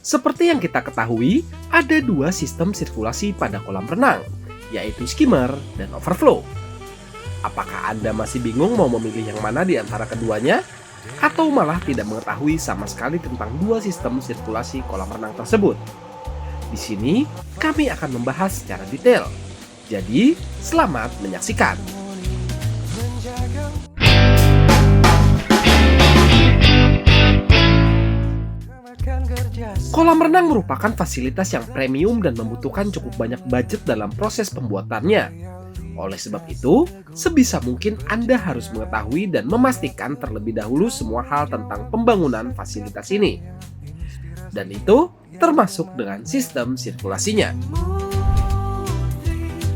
Seperti yang kita ketahui, ada dua sistem sirkulasi pada kolam renang, yaitu skimmer dan overflow. Apakah Anda masih bingung mau memilih yang mana di antara keduanya? Atau malah tidak mengetahui sama sekali tentang dua sistem sirkulasi kolam renang tersebut? Di sini, kami akan membahas secara detail. Jadi, selamat menyaksikan. Kolam renang merupakan fasilitas yang premium dan membutuhkan cukup banyak budget dalam proses pembuatannya. Oleh sebab itu, sebisa mungkin Anda harus mengetahui dan memastikan terlebih dahulu semua hal tentang pembangunan fasilitas ini. Dan itu termasuk dengan sistem sirkulasinya.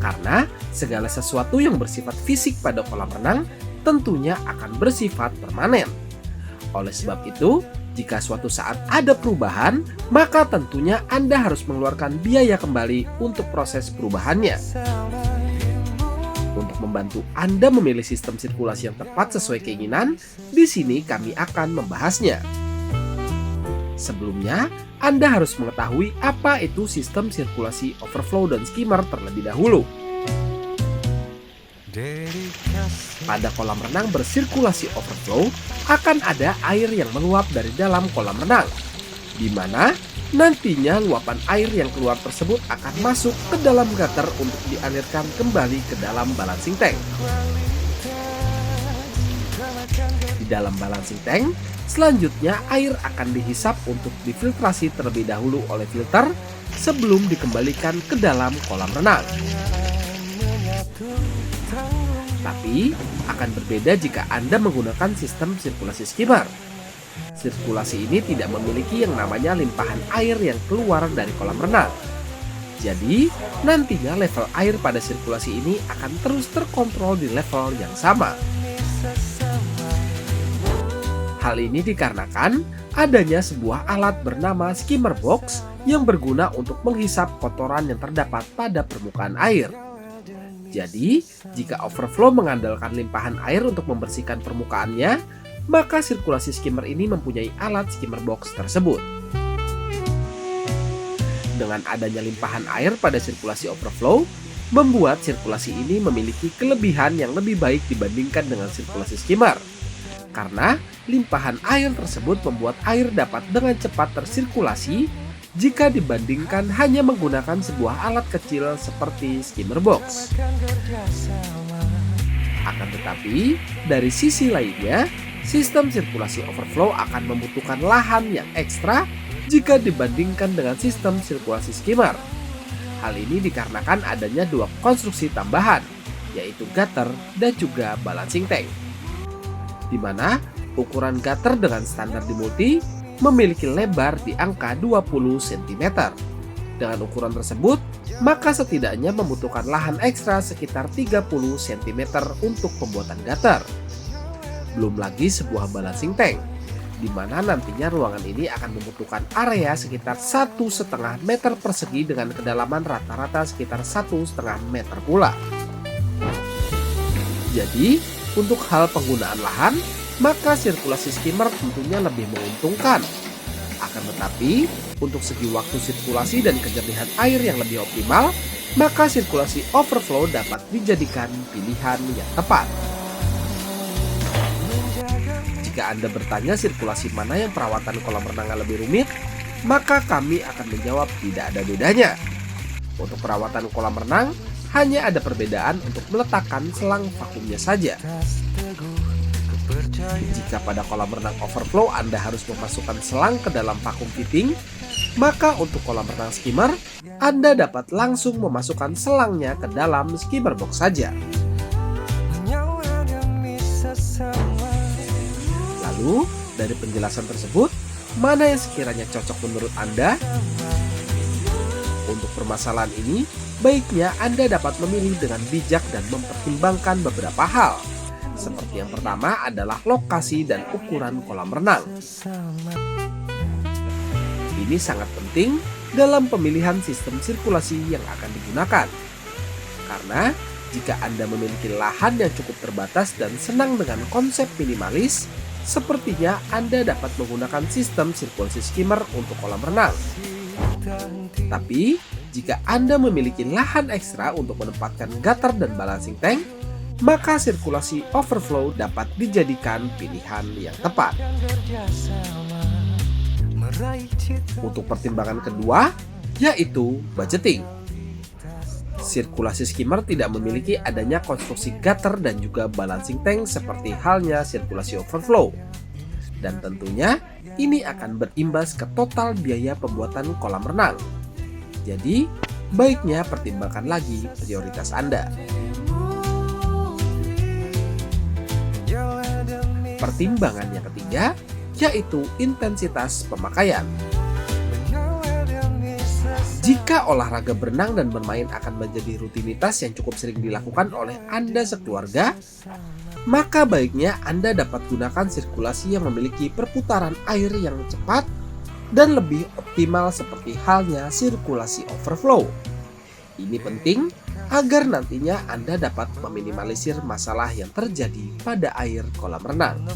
Karena segala sesuatu yang bersifat fisik pada kolam renang tentunya akan bersifat permanen. Oleh sebab itu, jika suatu saat ada perubahan, maka tentunya Anda harus mengeluarkan biaya kembali untuk proses perubahannya. Untuk membantu Anda memilih sistem sirkulasi yang tepat sesuai keinginan, di sini kami akan membahasnya. Sebelumnya, Anda harus mengetahui apa itu sistem sirkulasi overflow dan skimmer terlebih dahulu. Pada kolam renang bersirkulasi overflow, akan ada air yang meluap dari dalam kolam renang, di mana nantinya luapan air yang keluar tersebut akan masuk ke dalam gutter untuk dialirkan kembali ke dalam balancing tank. Di dalam balancing tank, selanjutnya air akan dihisap untuk difiltrasi terlebih dahulu oleh filter sebelum dikembalikan ke dalam kolam renang. Tapi, akan berbeda jika Anda menggunakan sistem sirkulasi skimmer. Sirkulasi ini tidak memiliki yang namanya limpahan air yang keluar dari kolam renang. Jadi, nantinya level air pada sirkulasi ini akan terus terkontrol di level yang sama. Hal ini dikarenakan adanya sebuah alat bernama skimmer box yang berguna untuk menghisap kotoran yang terdapat pada permukaan air. Jadi, jika overflow mengandalkan limpahan air untuk membersihkan permukaannya, maka sirkulasi skimmer ini mempunyai alat skimmer box tersebut. Dengan adanya limpahan air pada sirkulasi overflow, membuat sirkulasi ini memiliki kelebihan yang lebih baik dibandingkan dengan sirkulasi skimmer. Karena limpahan air tersebut membuat air dapat dengan cepat tersirkulasi jika dibandingkan hanya menggunakan sebuah alat kecil seperti skimmer box. Akan tetapi, dari sisi lainnya, sistem sirkulasi overflow akan membutuhkan lahan yang ekstra jika dibandingkan dengan sistem sirkulasi skimmer. Hal ini dikarenakan adanya dua konstruksi tambahan, yaitu gutter dan juga balancing tank. Di mana ukuran gutter dengan standar dimulti memiliki lebar di angka 20 cm. Dengan ukuran tersebut, maka setidaknya membutuhkan lahan ekstra sekitar 30 cm untuk pembuatan gutter. Belum lagi sebuah balancing tank, di mana nantinya ruangan ini akan membutuhkan area sekitar 1,5 meter persegi dengan kedalaman rata-rata sekitar 1,5 meter pula. Jadi, untuk hal penggunaan lahan, maka sirkulasi skimmer tentunya lebih menguntungkan. Akan tetapi, untuk segi waktu sirkulasi dan kejernihan air yang lebih optimal, maka sirkulasi overflow dapat dijadikan pilihan yang tepat. Jika Anda bertanya sirkulasi mana yang perawatan kolam renang lebih rumit, maka kami akan menjawab tidak ada bedanya. Untuk perawatan kolam renang, hanya ada perbedaan untuk meletakkan selang vakumnya saja. Jika pada kolam renang overflow Anda harus memasukkan selang ke dalam vakum fitting, maka untuk kolam renang skimmer, Anda dapat langsung memasukkan selangnya ke dalam skimmer box saja. Lalu, dari penjelasan tersebut, mana yang sekiranya cocok menurut Anda? Untuk permasalahan ini, baiknya Anda dapat memilih dengan bijak dan mempertimbangkan beberapa hal. Seperti yang pertama adalah lokasi dan ukuran kolam renang. Ini sangat penting dalam pemilihan sistem sirkulasi yang akan digunakan. Karena jika Anda memiliki lahan yang cukup terbatas dan senang dengan konsep minimalis, Sepertinya Anda dapat menggunakan sistem sirkulasi skimmer untuk kolam renang. Tapi, jika Anda memiliki lahan ekstra untuk menempatkan gutter dan balancing tank, maka sirkulasi overflow dapat dijadikan pilihan yang tepat. Untuk pertimbangan kedua, yaitu budgeting. Sirkulasi skimmer tidak memiliki adanya konstruksi gutter dan juga balancing tank seperti halnya sirkulasi overflow. Dan tentunya ini akan berimbas ke total biaya pembuatan kolam renang. Jadi, baiknya pertimbangkan lagi prioritas Anda. Pertimbangan yang ketiga, yaitu intensitas pemakaian. Jika olahraga berenang dan bermain akan menjadi rutinitas yang cukup sering dilakukan oleh Anda sekeluarga, maka baiknya Anda dapat gunakan sirkulasi yang memiliki perputaran air yang cepat dan lebih optimal seperti halnya sirkulasi overflow. Ini penting agar nantinya Anda dapat meminimalisir masalah yang terjadi pada air kolam renang.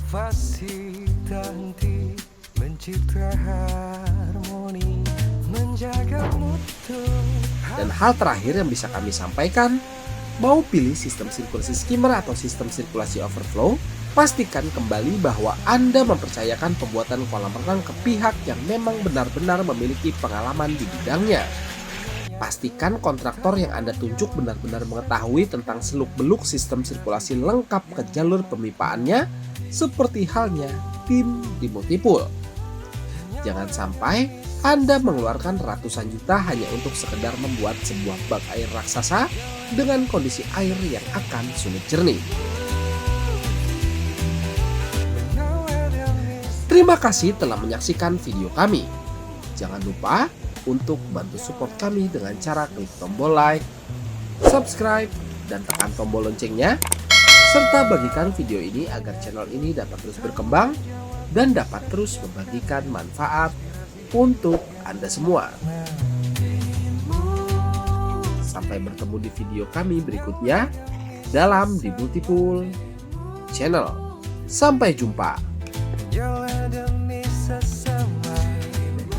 Dan hal terakhir yang bisa kami sampaikan, mau pilih sistem sirkulasi skimmer atau sistem sirkulasi overflow, pastikan kembali bahwa Anda mempercayakan pembuatan kolam renang ke pihak yang memang benar-benar memiliki pengalaman di bidangnya. Pastikan kontraktor yang Anda tunjuk benar-benar mengetahui tentang seluk-beluk sistem sirkulasi lengkap ke jalur pemipaannya, seperti halnya tim di Multipool. Jangan sampai Anda mengeluarkan ratusan juta hanya untuk sekedar membuat sebuah bak air raksasa dengan kondisi air yang akan sulit jernih. Terima kasih telah menyaksikan video kami. Jangan lupa untuk bantu support kami dengan cara klik tombol like, subscribe, dan tekan tombol loncengnya, serta bagikan video ini agar channel ini dapat terus berkembang dan dapat terus membagikan manfaat untuk Anda semua. Sampai bertemu di video kami berikutnya dalam di Multipool Channel. Sampai jumpa.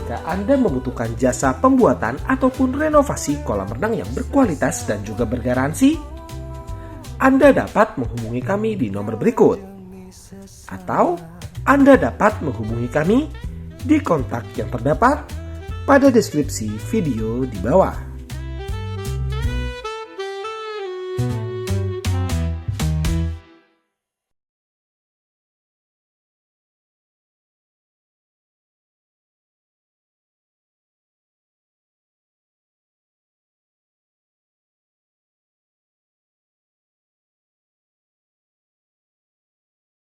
Jika Anda membutuhkan jasa pembuatan ataupun renovasi kolam renang yang berkualitas dan juga bergaransi, Anda dapat menghubungi kami di nomor berikut. Atau Anda dapat menghubungi kami di kontak yang terdapat pada deskripsi video di bawah.